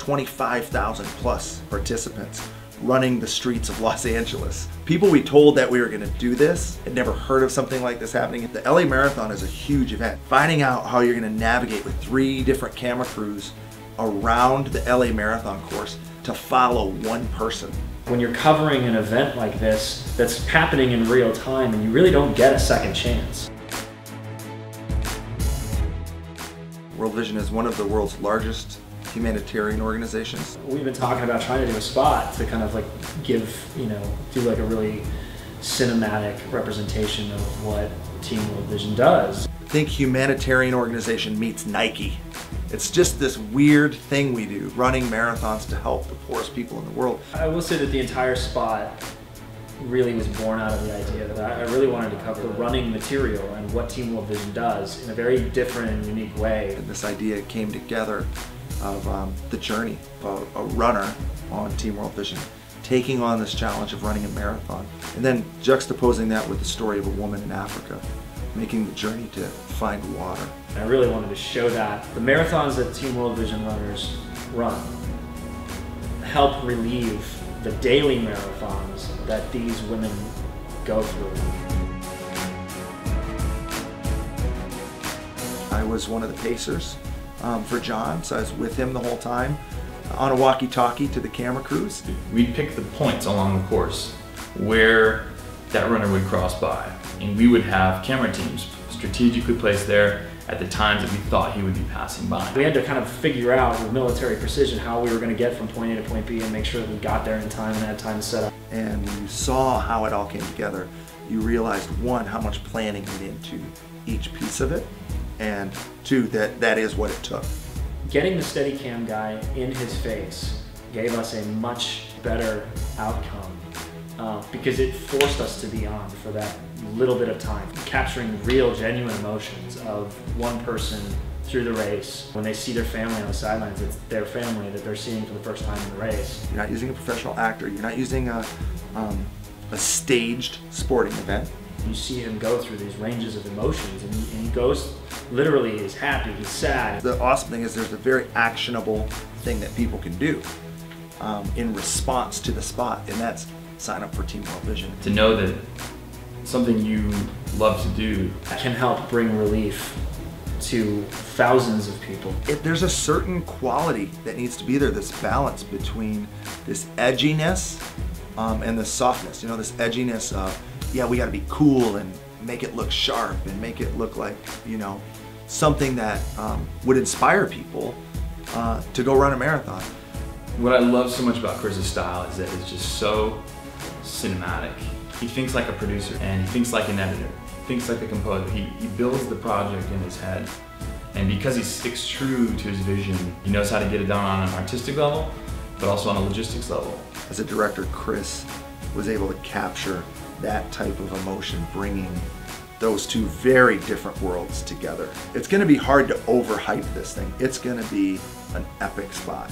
25,000 plus participants running the streets of Los Angeles. People we told that we were gonna do this had never heard of something like this happening. The LA Marathon is a huge event. Finding out how you're gonna navigate with 3 different camera crews around the LA Marathon course to follow one person. When you're covering an event like this that's happening in real time and you really don't get a second chance. World Vision is one of the world's largest humanitarian organizations. We've been talking about trying to do a spot to kind of like give, do like a really cinematic representation of what Team World Vision does. Think humanitarian organization meets Nike. It's just this weird thing we do, running marathons to help the poorest people in the world. I will say that the entire spot really was born out of the idea that I really wanted to cover the running material and what Team World Vision does in a very different and unique way. And this idea came together of the journey of a runner on Team World Vision taking on this challenge of running a marathon, and then juxtaposing that with the story of a woman in Africa making the journey to find water. I really wanted to show that the marathons that Team World Vision runners run help relieve the daily marathons that these women go through. I was one of the pacers for John, so I was with him the whole time on a walkie-talkie to the camera crews. We'd pick the points along the course where that runner would cross by, and we would have camera teams strategically placed there at the times that we thought he would be passing by. We had to kind of figure out with military precision how we were going to get from point A to point B and make sure that we got there in time and had time to set up. And when you saw how it all came together, you realized, 1, how much planning went into each piece of it, and 2, that is what it took. Getting the Steadicam guy in his face gave us a much better outcome because it forced us to be on for that little bit of time, capturing real, genuine emotions of one person through the race. When they see their family on the sidelines, it's their family that they're seeing for the first time in the race. You're not using a professional actor. You're not using a staged sporting event. You see him go through these ranges of emotions, and he goes, literally, he's happy, he's sad. The awesome thing is there's a very actionable thing that people can do in response to the spot, and that's sign up for Team World Vision. To know that something you love to do can help bring relief to thousands of people. There's a certain quality that needs to be there, this balance between this edginess and the softness. This edginess of, yeah, we gotta be cool and make it look sharp and make it look like, something that would inspire people to go run a marathon. What I love so much about Chris's style is that it's just so cinematic. He thinks like a producer, and he thinks like an editor, he thinks like a composer. He builds the project in his head. And because he sticks true to his vision, he knows how to get it done on an artistic level, but also on a logistics level. As a director, Chris was able to capture that type of emotion, bringing those 2 very different worlds together. It's gonna be hard to overhype this thing. It's gonna be an epic spot.